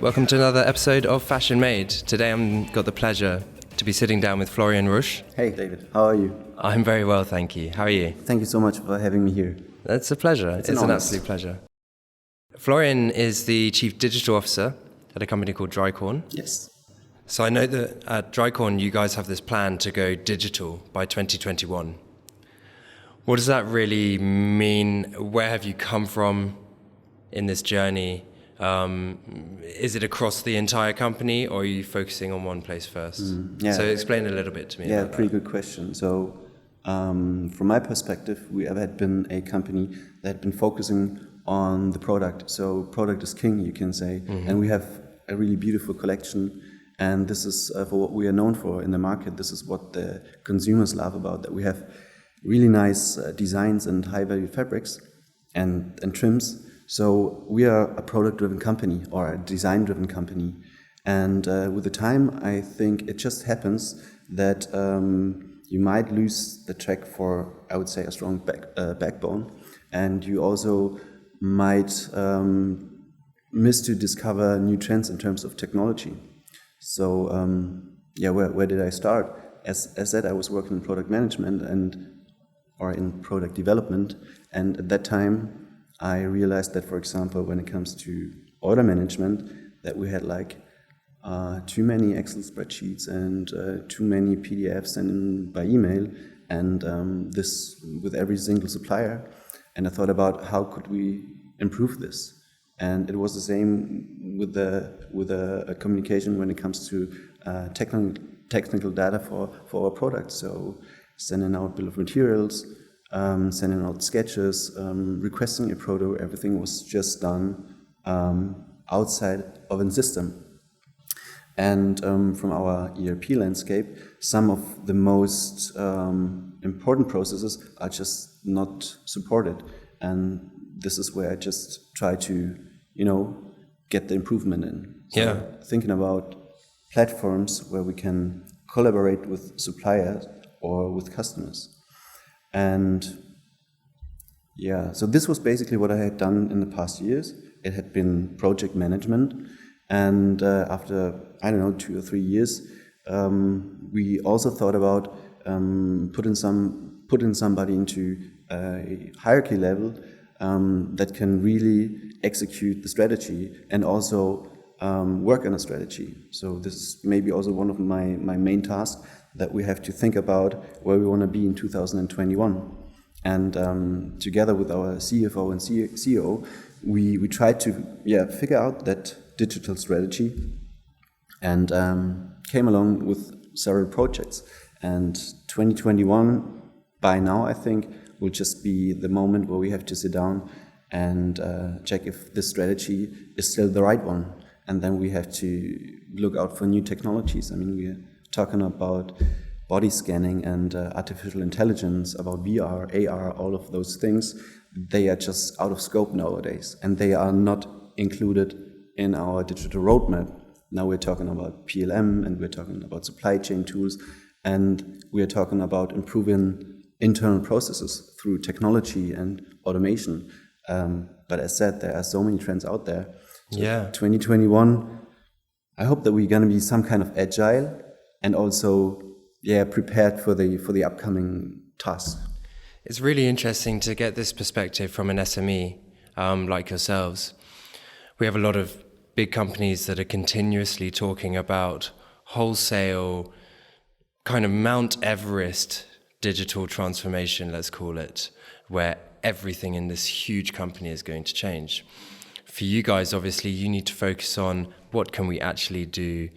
Welcome to another episode of Fashion Made. Today I've got the pleasure to be sitting down with Florian Reusch. Hey David, how are you? I'm very well, thank you. How are you? Thank you so much for having me here. It's a pleasure. It's an absolute pleasure. Florian is the Chief Digital Officer at a company called Drykorn. Yes. So I know that at Drykorn you guys have this plan to go digital by 2021. What does that really mean? Where have you come from in this journey? Is it across the entire company, or are you focusing on one place first? So explain a little bit to me. Yeah, pretty good question. So from my perspective, we have been a company that had been focusing on the product. So product is king, you can say. Mm-hmm. And we have a really beautiful collection. And this is for what we are known for in the market. This is what the consumers love about, that we have really nice designs and high-value fabrics and trims. So we are a product-driven company or a design-driven company. And with the time, I think it just happens that you might lose the track for, I would say, a strong backbone. And you also might miss to discover new trends in terms of technology. So where did I start? As said, I was working in product management or in product development. And at that time, I realized that, for example, when it comes to order management, that we had too many Excel spreadsheets and too many PDFs sent by email, and this with every single supplier. And I thought about how could we improve this. And it was the same with the communication when it comes to technical data for our products. So sending out bill of materials, sending out sketches, requesting a proto, everything was just done outside of a system. And from our ERP landscape, some of the most important processes are just not supported. And this is where I just try to, get the improvement in. So thinking about platforms where we can collaborate with suppliers or with customers. And so this was basically what I had done in the past years. It had been project management. And after, 2 or 3 years, we also thought about putting somebody into a hierarchy level that can really execute the strategy and also work on a strategy. So this is maybe also one of my main tasks, that we have to think about where we want to be in 2021. And together with our CFO and CEO, we tried to figure out that digital strategy and came along with several projects. And 2021, by now, I think, will just be the moment where we have to sit down and check if this strategy is still the right one. And then we have to look out for new technologies. I mean, we're talking about body scanning and artificial intelligence, about VR, AR, all of those things. They are just out of scope nowadays, and they are not included in our digital roadmap. Now we're talking about PLM, and we're talking about supply chain tools, and we're talking about improving internal processes through technology and automation. But as said, there are so many trends out there. So 2021, I hope that we're going to be some kind of agile and also prepared for the upcoming tasks. It's really interesting to get this perspective from an SME like yourselves. We have a lot of big companies that are continuously talking about wholesale, kind of Mount Everest digital transformation, let's call it, where everything in this huge company is going to change. For you guys, obviously, you need to focus on what can we actually do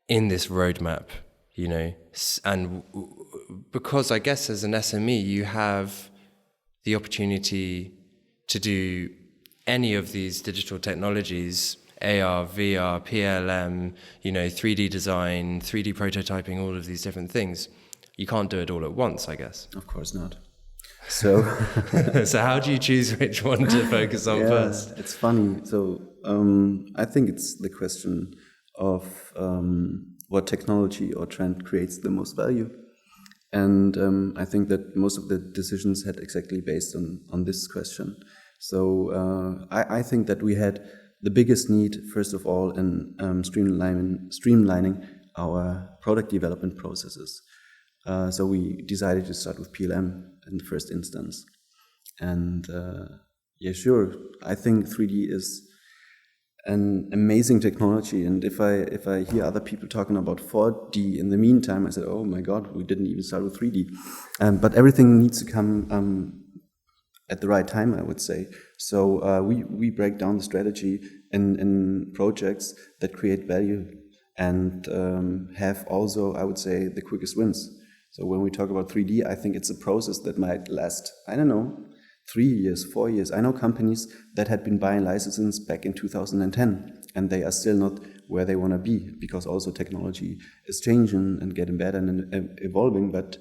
in this roadmap, and because I guess as an SME, you have the opportunity to do any of these digital technologies, AR, VR, PLM, 3D design, 3D prototyping, all of these different things. You can't do it all at once, I guess. Of course not. So, so how do you choose which one to focus on first? It's funny. So I think it's the question of what technology or trend creates the most value. And I think that most of the decisions had exactly based on this question. So I think that we had the biggest need, first of all, in streamlining our product development processes. So we decided to start with PLM in the first instance. And yeah, sure, I think 3D is an amazing technology. And if I hear other people talking about 4D in the meantime, I said, oh my God, we didn't even start with 3D. But everything needs to come at the right time, I would say. So we break down the strategy in projects that create value and have also, I would say, the quickest wins. So when we talk about 3D, I think it's a process that might last, I don't know, 3 years, 4 years. I know companies that had been buying licenses back in 2010, and they are still not where they want to be, because also technology is changing and getting better and evolving. But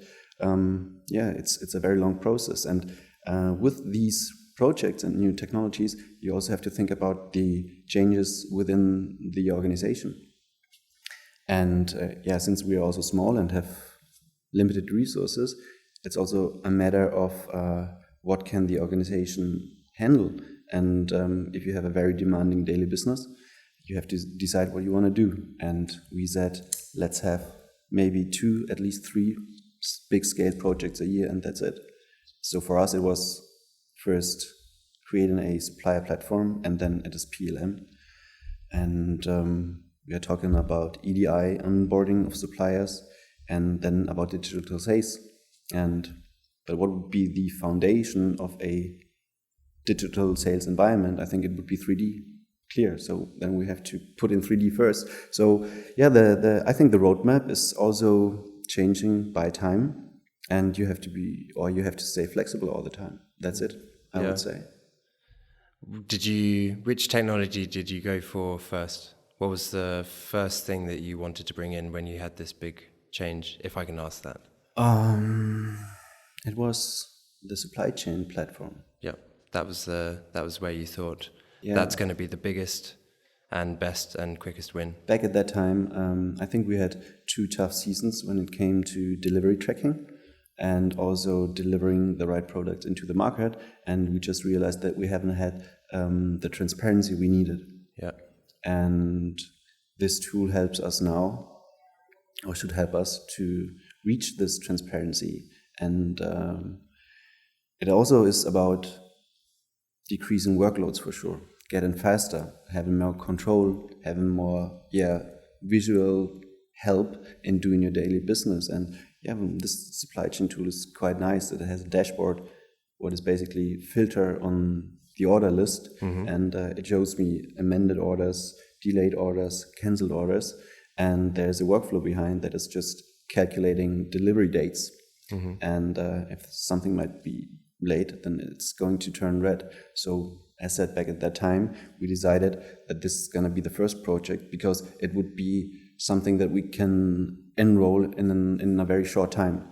yeah, it's a very long process. And with these projects and new technologies, you also have to think about the changes within the organization. And yeah, since we are also small and have limited resources, it's also a matter of what can the organization handle. And if you have a very demanding daily business, you have to decide what you want to do. And we said, let's have maybe 2, at least 3 big scale projects a year, and that's it. So for us, it was first creating a supplier platform, and then it is PLM. And we are talking about EDI, onboarding of suppliers, and then about digital sales. But what would be the foundation of a digital sales environment? I think it would be 3D, clear. So then we have to put in 3D first. So yeah, I think the roadmap is also changing by time, and you have to stay flexible all the time. That's it, I would say. Which technology did you go for first? What was the first thing that you wanted to bring in when you had this big change, if I can ask that? It was the supply chain platform. Yeah, that was where you thought that's going to be the biggest and best and quickest win. Back at that time, I think we had 2 tough seasons when it came to delivery tracking and also delivering the right product into the market. And we just realized that we haven't had the transparency we needed. Yeah. And this tool helps us now, or should help us to reach this transparency. And it also is about decreasing workloads for sure, getting faster, having more control, having more visual help in doing your daily business. And yeah, this supply chain tool is quite nice. It has a dashboard, what is basically filter on the order list, and it shows me amended orders, delayed orders, cancelled orders, and there's a workflow behind that is just calculating delivery dates. And if something might be late, then it's going to turn red. So as said back at that time, we decided that this is going to be the first project because it would be something that we can enroll in a very short time.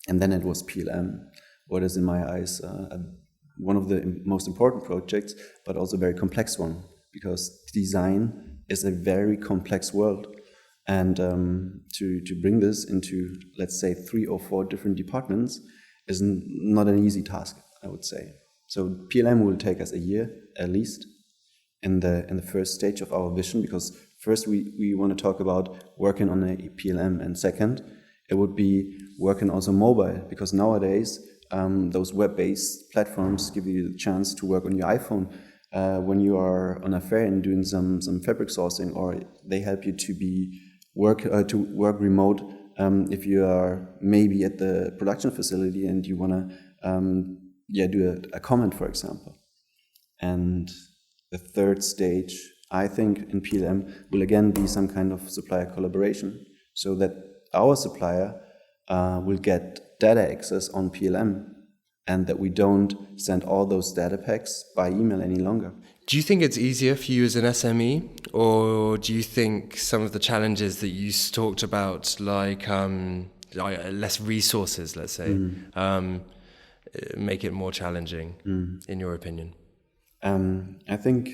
And then it was PLM, what is in my eyes one of the most important projects, but also a very complex one, because design is a very complex world. And to bring this into, let's say, 3 or 4 different departments is not an easy task, I would say. So PLM will take us a year at least in the first stage of our vision, because first we want to talk about working on a PLM, and second, it would be working also mobile, because nowadays those web-based platforms give you the chance to work on your iPhone when you are on a fair and doing some fabric sourcing, or they help you to work remote if you are maybe at the production facility and you want to do a comment, for example. And the third stage, I think, in PLM will again be some kind of supplier collaboration, so that our supplier will get data access on PLM, and that we don't send all those data packs by email any longer. Do you think it's easier for you as an SME, or do you think some of the challenges that you talked about, like less resources, let's say, make it more challenging, in your opinion? I think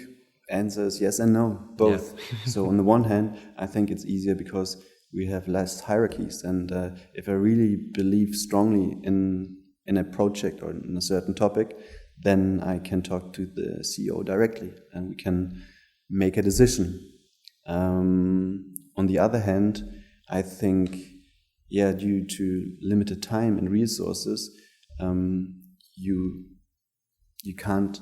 answer is yes and no, both. Yeah. So on the one hand, I think it's easier because we have less hierarchies, and if I really believe strongly in a project or in a certain topic, then I can talk to the CEO directly, and we can make a decision. On the other hand, I think, due to limited time and resources, you can't.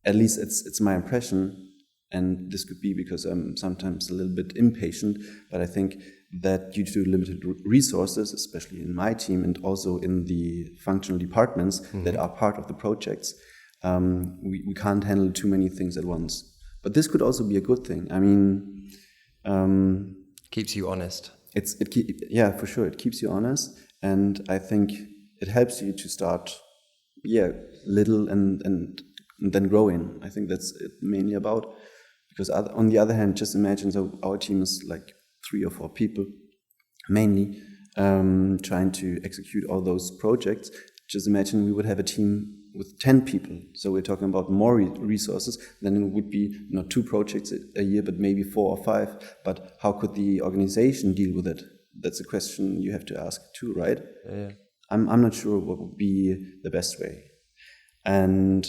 At least it's my impression, and this could be because I'm sometimes a little bit impatient. But I think that due to limited resources, especially in my team and also in the functional departments that are part of the projects, we can't handle too many things at once. But this could also be a good thing. I mean, keeps you honest. For sure, it keeps you honest, and I think it helps you to start, little and then growing. I think that's it mainly about. Because on the other hand, just imagine, so our team is like 3 or 4 people, mainly trying to execute all those projects. Just imagine we would have a team with 10 people. So we're talking about more resources. Then it would be not 2 projects a year, but maybe 4 or 5. But how could the organization deal with it? That's a question you have to ask too, right? Yeah. I'm not sure what would be the best way. And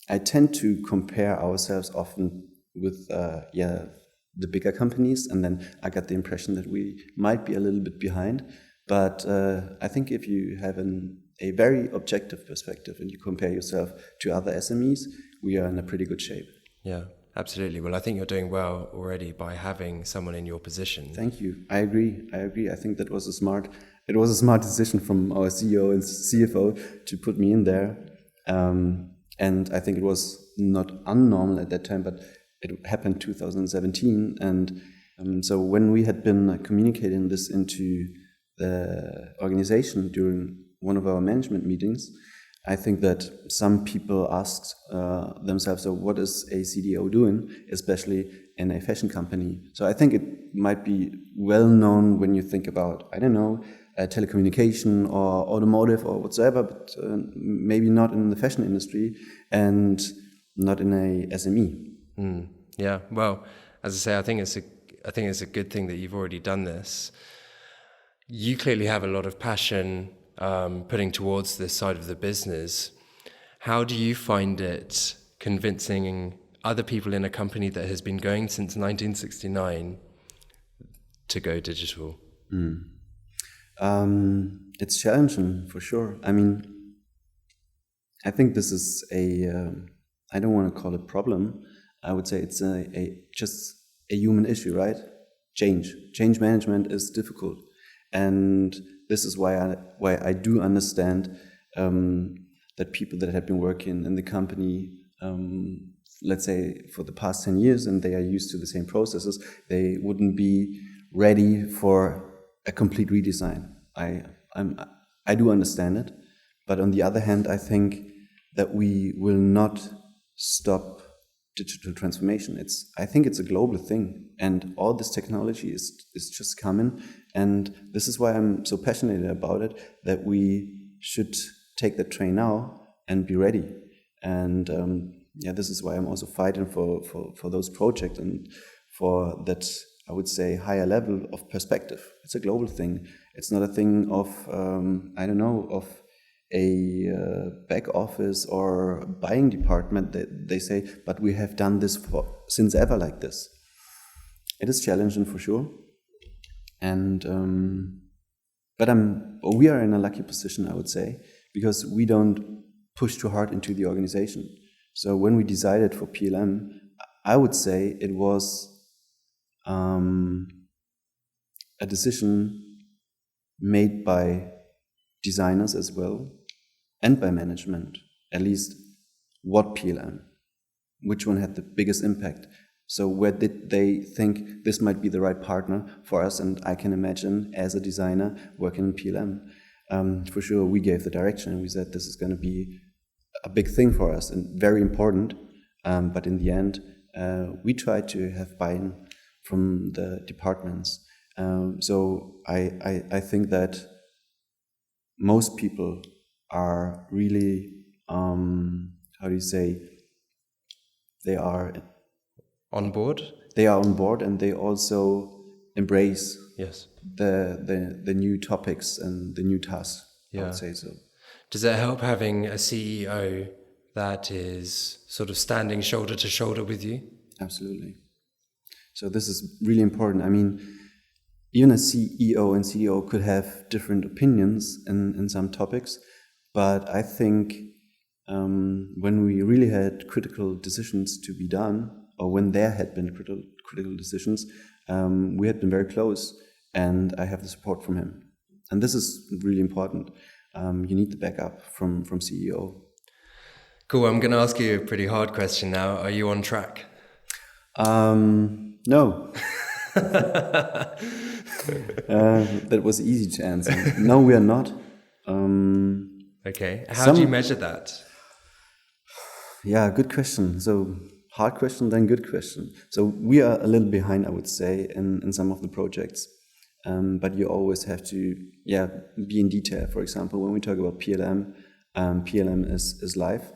I tend to compare ourselves often with the bigger companies, and then I got the impression that we might be a little bit behind. But I think if you have a very objective perspective and you compare yourself to other SMEs, we are in a pretty good shape. Yeah, absolutely. Well, I think you're doing well already by having someone in your position. Thank you. I agree. I think that was a smart decision from our CEO and CFO to put me in there. And I think it was not unnormal at that time, but it happened 2017. And so when we had been communicating this into the organization during one of our management meetings, I think that some people asked themselves, so what is a CDO doing, especially in a fashion company? So I think it might be well known when you think about, I don't know, telecommunication or automotive or whatsoever, but maybe not in the fashion industry and not in a SME. Yeah, well, as I say, I think it's a good thing that you've already done this. You clearly have a lot of passion putting towards this side of the business. How do you find it convincing other people in a company that has been going since 1969 to go digital? It's challenging for sure. I mean, I think this is I don't want to call it problem. I would say it's just a human issue, right? Change management is difficult, and this is why I do understand that people that have been working in the company, let's say for the past 10 years, and they are used to the same processes, they wouldn't be ready for a complete redesign. I do understand it, but on the other hand, I think that we will not stop digital transformation. I think it's a global thing, and all this technology is just coming, and this is why I'm so passionate about it, that we should take the train now and be ready. And this is why I'm also fighting for those projects and for that, I would say, higher level of perspective. It's a global thing. It's not a thing of of a back office or buying department that they say, but we have done this since ever like this. It is challenging for sure, and but we are in a lucky position, I would say, because we don't push too hard into the organization. So when we decided for PLM, I would say it was a decision made by designers as well, and by management, at least what PLM, which one had the biggest impact. So where did they think this might be the right partner for us? And I can imagine as a designer working in PLM, for sure we gave the direction and we said this is going to be a big thing for us and very important. But in the end, we tried to have buy-in from the departments. So I think that most people are really, they are on board. They are on board, and they also embrace the new topics and the new tasks. I would say so. Does it help having a CEO that is sort of standing shoulder to shoulder with you? Absolutely. So this is really important. I mean, even a CEO and CDO could have different opinions in some topics, but I think when we really had critical decisions to be done, or when there had been critical decisions, we had been very close, and I have the support from him. And this is really important. You need the backup from CEO. Cool. I'm going to ask you a pretty hard question now. Are you on track? No. That was easy to answer. No, we are not. Okay. How do you measure that? Yeah, good question. So hard question, then good question. So we are a little behind, I would say, in some of the projects. But you always have to, be in detail. For example, when we talk about PLM, PLM is live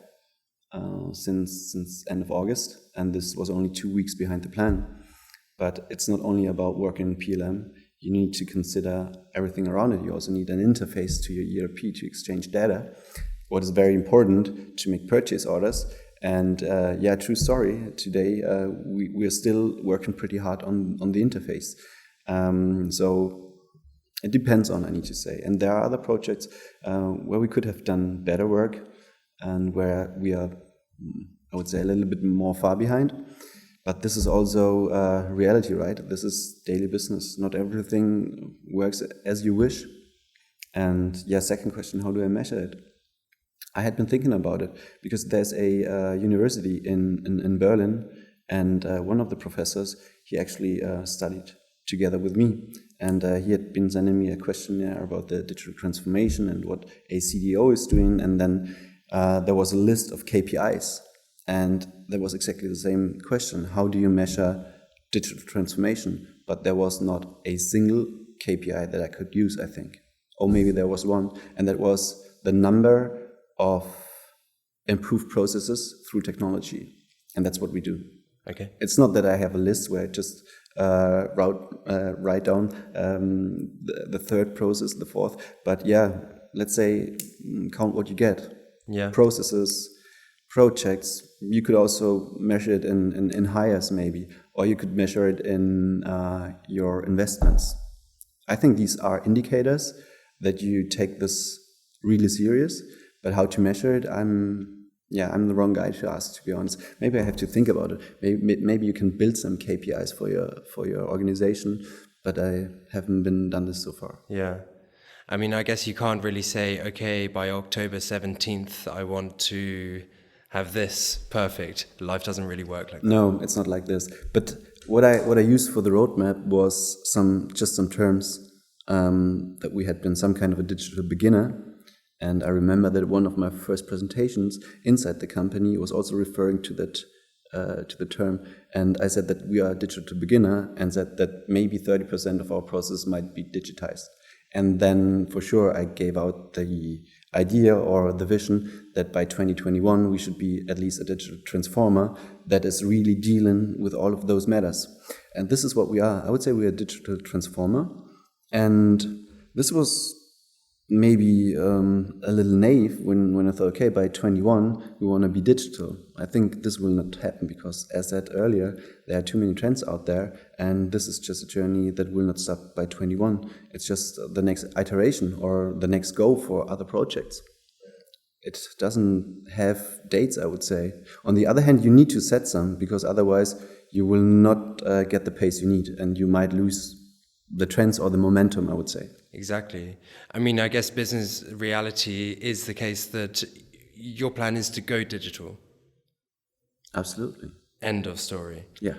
since end of August, and this was only 2 weeks behind the plan. But it's not only about working in PLM. You need to consider everything around it. You also need an interface to your ERP to exchange data. What is very important to make purchase orders. And true story. Today we are still working pretty hard on the interface. So it depends on, I need to say. And there are other projects where we could have done better work, and where we are, I would say, a little bit more far behind. But this is also reality, right? This is daily business. Not everything works as you wish. And second question, how do I measure it? I had been thinking about it because there's a university in Berlin, and one of the professors, he actually studied together with me. And he had been sending me a questionnaire about the digital transformation and what a CDO is doing. And then there was a list of KPIs. And there was exactly the same question. How do you measure digital transformation? But there was not a single KPI that I could use, I think. Or maybe there was one, and that was the number of improved processes through technology. And that's what we do. Okay. It's not that I have a list where I just write down the third process, the fourth. But let's say count what you get. Yeah. Processes, projects. You could also measure it in hires maybe, or you could measure it in your investments. I think these are indicators that you take this really serious, but how to measure it, I'm the wrong guy to ask, to be honest. Maybe I have to think about it. Maybe you can build some KPIs for your organization, but I haven't done this so far. Yeah. I mean, I guess you can't really say, okay, by October 17th, I want to have this perfect. Life doesn't really work like that. No, it's not like this. But what I used for the roadmap was some terms that we had been some kind of a digital beginner. And I remember that one of my first presentations inside the company was also referring to that to the term. And I said that we are a digital beginner, and said that maybe 30% of our process might be digitized. And then for sure I gave out the idea or the vision that by 2021 we should be at least a digital transformer that is really dealing with all of those matters. And this is what we are. I would say we are a digital transformer. And this was maybe a little naive when I thought, okay, by 21 we want to be digital. I think this will not happen because, as said earlier, there are too many trends out there, and this is just a journey that will not stop by 21. It's just the next iteration or the next go for other projects. It doesn't have dates, I would say. On the other hand, you need to set some, because otherwise you will not get the pace you need, and you might lose the trends or the momentum, I would say. Exactly. I mean, I guess business reality is the case that your plan is to go digital. Absolutely. End of story. Yeah.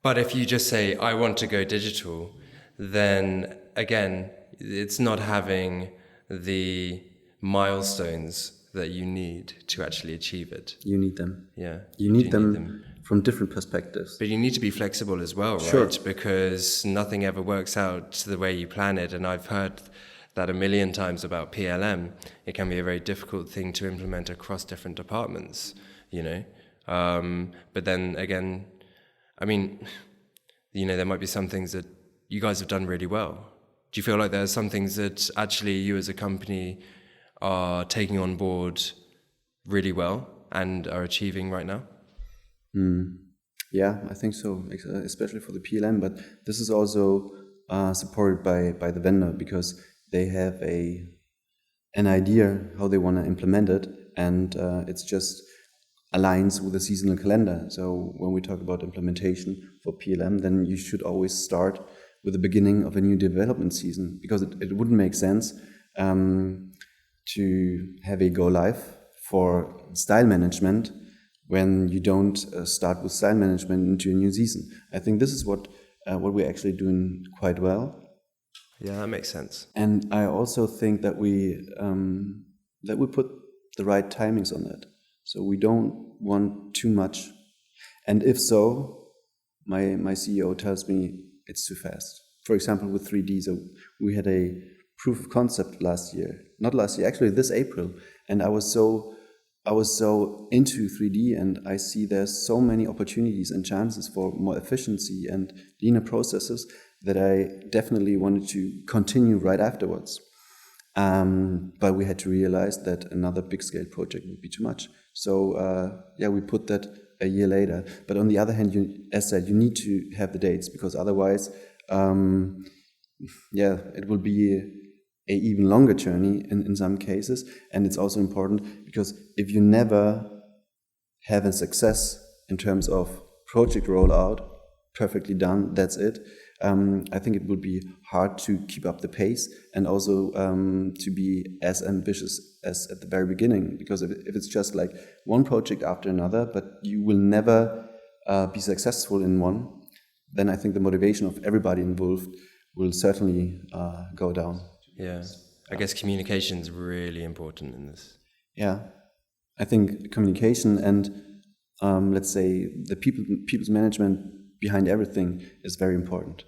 But if you just say, I want to go digital, then again, it's not having the milestones that you need to actually achieve it. You need them. Yeah. You need them from different perspectives. But you need to be flexible as well, right? Sure. Because nothing ever works out the way you plan it. And I've heard that a million times about PLM. It can be a very difficult thing to implement across different departments, you know. But then again, I mean, you know, there might be some things that you guys have done really well. Do you feel like there are some things that actually you as a company are taking on board really well and are achieving right now? Yeah, I think so, especially for the PLM. But this is also supported by the vendor, because they have an idea how they want to implement it, and it's just aligns with the seasonal calendar. So when we talk about implementation for PLM, then you should always start with the beginning of a new development season, because it wouldn't make sense to have a go live for style management when you don't start with style management into a new season. I think this is what we're actually doing quite well. Yeah, that makes sense. And I also think that we put the right timings on it. So we don't want too much. And if so, my CEO tells me it's too fast. For example, with 3D, so we had a proof of concept actually this April, and I was so into 3D, and I see there's so many opportunities and chances for more efficiency and leaner processes that I definitely wanted to continue right afterwards. But we had to realize that another big scale project would be too much. So we put that a year later. But on the other hand, as said, you need to have the dates, because otherwise, it will be a even longer journey in some cases. And it's also important because if you never have a success in terms of project rollout, perfectly done, that's it. I think it would be hard to keep up the pace, and also to be as ambitious as at the very beginning. Because if it's just like one project after another, but you will never be successful in one, then I think the motivation of everybody involved will certainly go down. Yeah, I guess communication is really important in this. Yeah, I think communication and let's say the people's management behind everything is very important.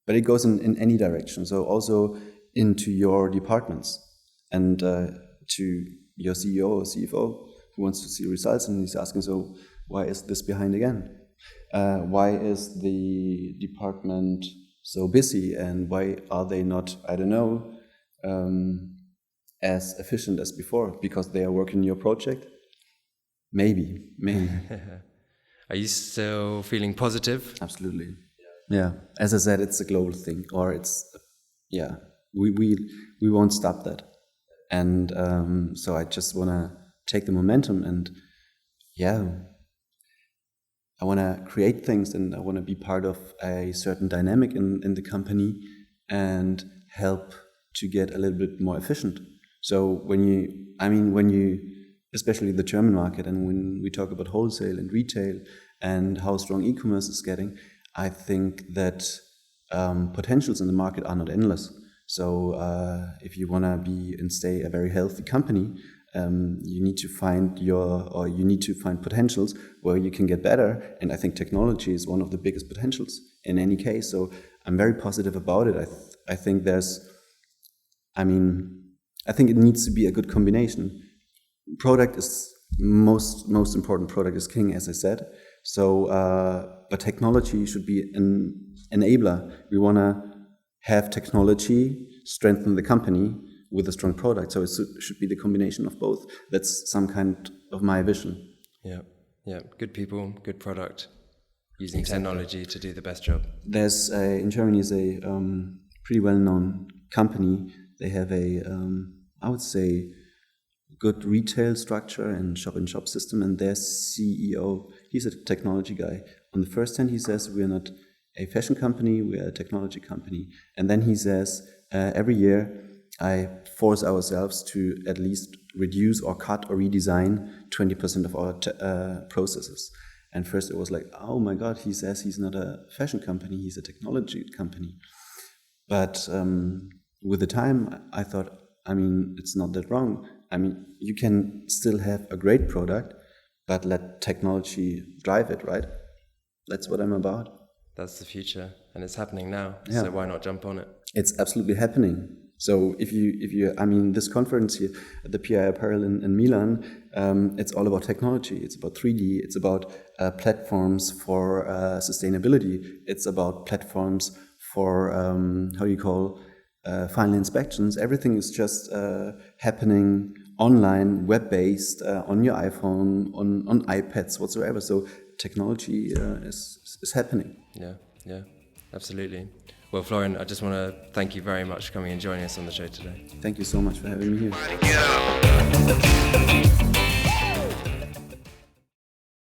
But it goes in any direction. So also into your departments and to your CEO or CFO who wants to see results, and he's asking, so why is this behind again? Why is the department so busy, and why are they not, I don't know, as efficient as before? Because they are working your project? Maybe. Are you still feeling positive? Absolutely. Yeah, as I said, it's a global thing, or we won't stop that. And so I just want to take the momentum, and I want to create things, and I want to be part of a certain dynamic in the company and help to get a little bit more efficient. So when you, especially the German market, and when we talk about wholesale and retail and how strong e-commerce is getting, I think that potentials in the market are not endless. So if you want to be and stay a very healthy company, you need to find potentials where you can get better. And I think technology is one of the biggest potentials in any case. So I'm very positive about it. I think it needs to be a good combination. Product is most important. Product is king, as I said. So, but technology should be an enabler. We want to have technology strengthen the company with a strong product. So it should be the combination of both. That's some kind of my vision. Yeah. Good people, good product, using technology to do the best job. There's in Germany is a pretty well-known company. They have I would say, good retail structure and shop-in-shop system, and their CEO, he's a technology guy. On the first hand, he says, we're not a fashion company, we're a technology company. And then he says, every year, I force ourselves to at least reduce or cut or redesign 20% of our processes. And first it was like, oh my God, he says he's not a fashion company, he's a technology company. But with the time, I thought, it's not that wrong. You can still have a great product, but let technology drive it, right? That's what I'm about. That's the future, and it's happening now. Yeah. So why not jump on it? It's absolutely happening. So if you, this conference here at the PI Apparel in Milan, it's all about technology. It's about 3D. It's about platforms for sustainability. It's about platforms for final inspections. Everything is just happening online, web-based, on your iPhone, on iPads, whatsoever. So technology is happening. Yeah, absolutely. Well, Florian, I just want to thank you very much for coming and joining us on the show today. Thank you so much for having me here.